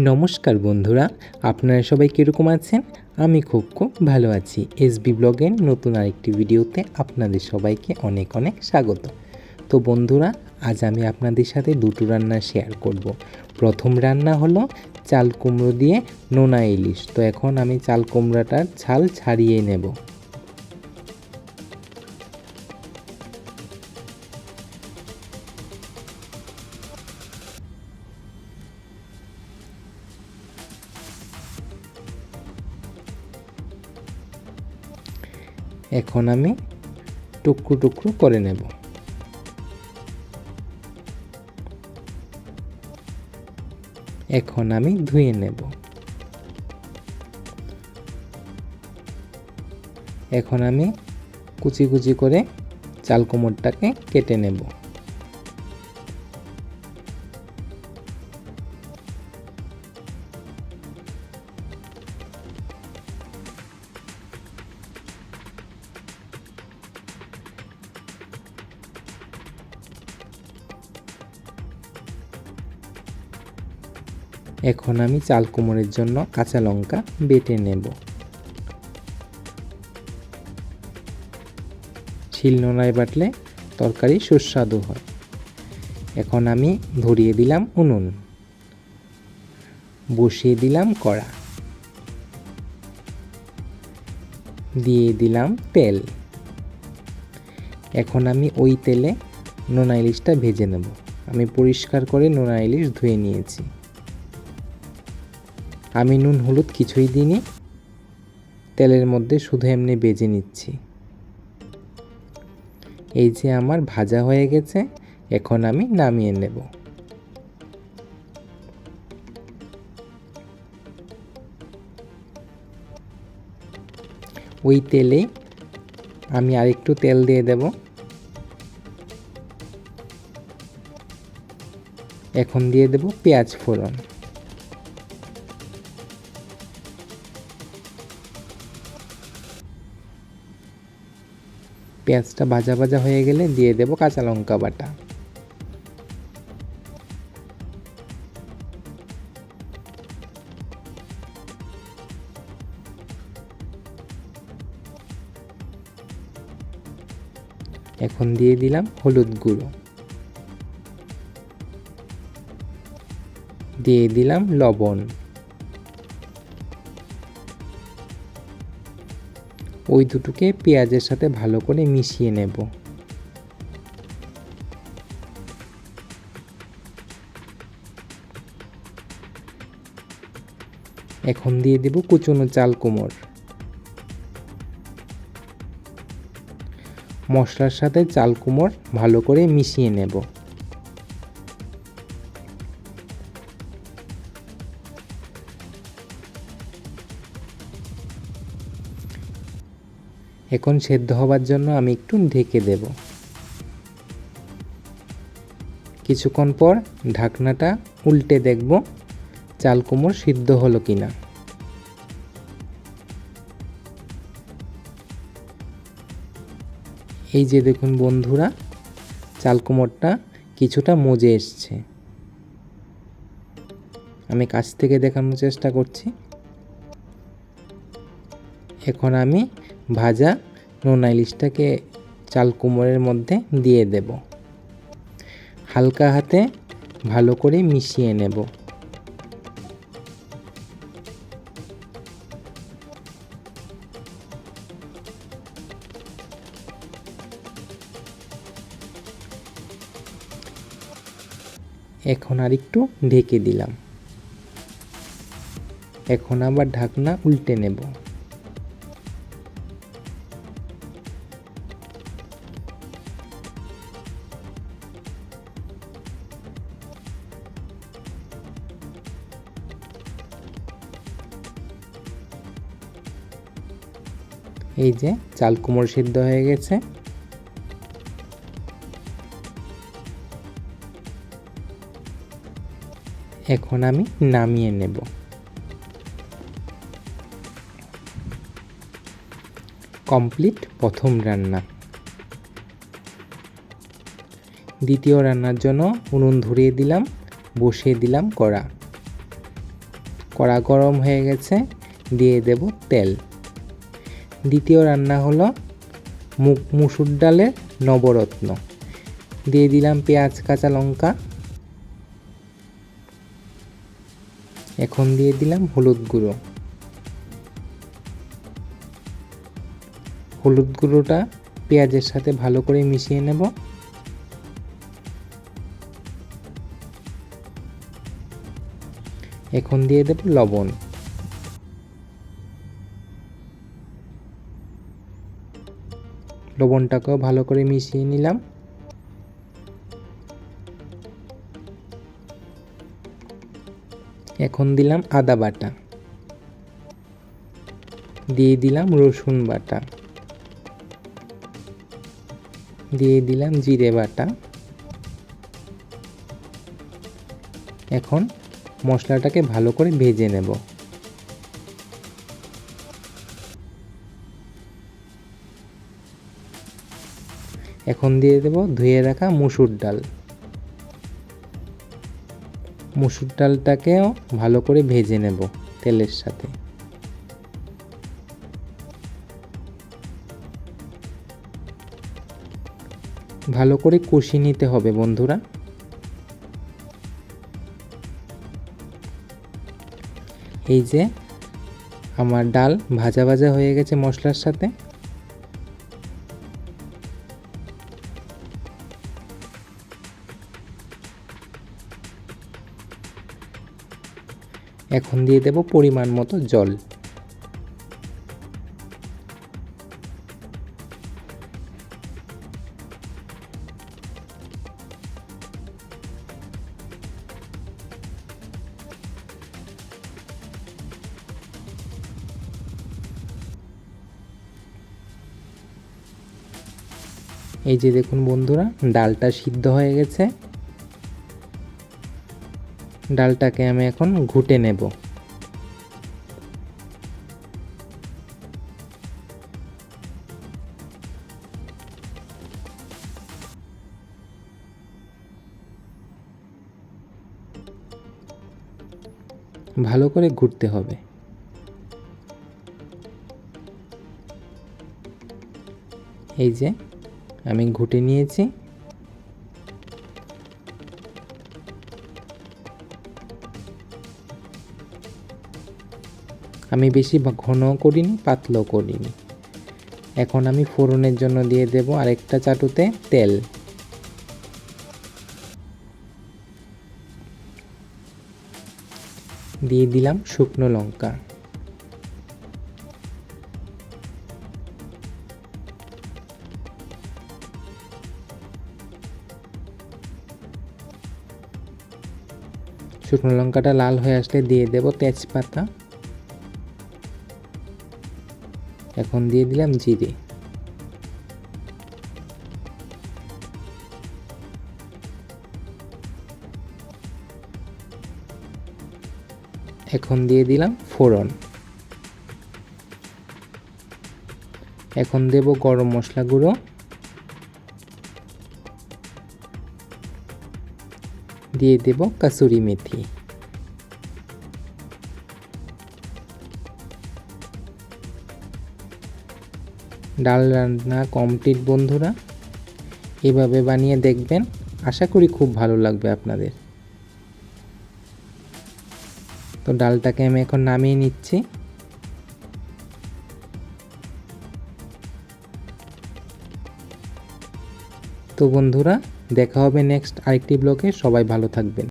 নমস্কার বন্ধুরা, আপনারা সবাই কীরকম আছেন? আমি খুব ভালো আছি। এসবি ব্লগের নতুন আরেকটি ভিডিওতে আপনাদের সবাইকে অনেক স্বাগত। তো বন্ধুরা, আজ আমি আপনাদের সাথে দুটো রান্না শেয়ার করব। প্রথম রান্না হলো চাল কুমড়ো দিয়ে নোনা ইলিশ। তো এখন আমি চাল কুমড়োটার ছাল ছাড়িয়ে নেব। এখন আমি টুকরো করে নেব। এখন আমি ধুয়ে নেব। এখন আমি কুচি করে চাল কুমড়োটাকে কেটে নেব। এখন আমি চাল কুমড়োর জন্য কাঁচা লঙ্কা বেটে নেব। শিলনোড়ায় বাটলে তরকারি সুস্বাদু হয়। এখন আমি ধরিয়ে দিলাম উনুন, বসিয়ে দিলাম কড়া, দিয়ে দিলাম তেল। এখন আমি ওই তেলে নোনা ইলিশটা ভেজে নেব। আমি পরিষ্কার করে নোনা ইলিশ ধুয়ে নিয়েছি। আমি নুন হলুদ কিছুই দিইনি, তেলের মধ্যে শুধু এমনি ভেজে নিচ্ছি। এই যে আমার ভাজা হয়ে গেছে, এখন আমি নামিয়ে নেব। ওই তেলে আমি আরেকটু তেল দিয়ে দেব। এখন দিয়ে দেব পেঁয়াজ ফোড়ন। পেঁয়াজটা ভাজা হয়ে গেলে দিয়ে দেব কাঁচা লঙ্কা বাটা। এখন দিয়ে দিলাম হলুদ গুঁড়ো, দিয়ে দিলাম লবণ। ওই দুটোকে পেঁয়াজের সাথে ভালো করে মিশিয়ে নেব। এখন দিয়ে দেব কুচনো চাল কুমড়ো। মশলার সাথে চাল কুমড়ো ভালো করে মিশিয়ে নেব। এখন সেদ্ধ হবার জন্য আমি একটু ঢেকে দেব। কিছুক্ষণ পর ঢাকনাটা উল্টে দেখব চাল কুমড়ো সিদ্ধ হলো কিনা। এই যে দেখুন বন্ধুরা, চাল কুমড়োটা কিছুটা মজে এসছে। আমি কাছ থেকে দেখানোর চেষ্টা করছি। এখন আমি ভাজা নোনা ইলিশটাকে চাল কুমড়োর মধ্যে দিয়ে দেব। হালকা হাতে ভালো করে মিশিয়ে নেব। এখন আর একটু ঢেকে দিলাম। এখন আবার ঢাকনা উল্টে নেব। এই যে চাল কুমড়ো সিদ্ধ হয়ে গেছে। এখন আমি নামিয়ে নেব। কমপ্লিট প্রথম রান্না। দ্বিতীয় রান্নার জন্য উনুন ধরিয়ে দিলাম, বসিয়ে দিলাম কড়া। কড়া গরম হয়ে গেছে, দিয়ে দেব তেল। দ্বিতীয় রান্না হলো মুসুর ডালের নবরত্ন। দিয়ে দিলাম পেঁয়াজ, কাঁচা লঙ্কা। এখন দিয়ে দিলাম হলুদ গুঁড়ো। হলুদ গুঁড়োটা পেঁয়াজের সাথে ভালো করে মিশিয়ে নেব। এখন দিয়ে দেব লবণ। লবণটাকেও ভালো করে মিশিয়ে নিলাম। এখন দিলাম আদা বাটা, দিয়ে দিলাম রসুন বাটা, দিয়ে দিলাম জিরে বাটা। এখন মশলাটাকে ভালো করে ভেজে নেব। এখন দিয়ে দেব ধুয়ে রাখা মুসুর ডাল। মুসুর ডালটাকেও ভালো করে ভেজে নেব তেলের সাথে। ভালো করে কষিয়ে নিতে হবে বন্ধুরা। এই যে আমার ডাল ভাজা ভাজা হয়ে গেছে মশলার সাথে। এখন দিয়ে দেব পরিমাণ মতো জল। এই যে দেখুন বন্ধুরা, ডালটা সিদ্ধ হয়ে গেছে। ডালটাকে আমি এখন ঘুটে নেব। ভালো করে ঘুটতে হবে। এই যে আমি ঘুটে নিয়েছি। আমি বেশি ঘন করিনি, পাতলাও করিনি। এখন আমি ফোড়নের জন্য দিয়ে দেব আরেকটা চাটুতে তেল। দিয়ে দিলাম শুকনো লঙ্কা। শুকনো লঙ্কাটা লাল হয়ে আসলে দিয়ে দেব তেজপাতা। এখন দিয়ে দিলাম জিরে। এখন দিয়ে দিলাম ফোড়ন। এখন দেব গরম মশলা গুঁড়ো, দিয়ে দেব কাসুরি মেথি। ডাল রান্না কমপ্লিট বন্ধুরা। এভাবে বানিয়ে দেখবেন, আশা করি খুব ভালো লাগবে আপনাদের। তো ডালটাকে আমি এখন নামিয়ে নিচ্ছি। তো বন্ধুরা, দেখা হবে নেক্সট আরেকটি ব্লগে। সবাই ভালো থাকবেন।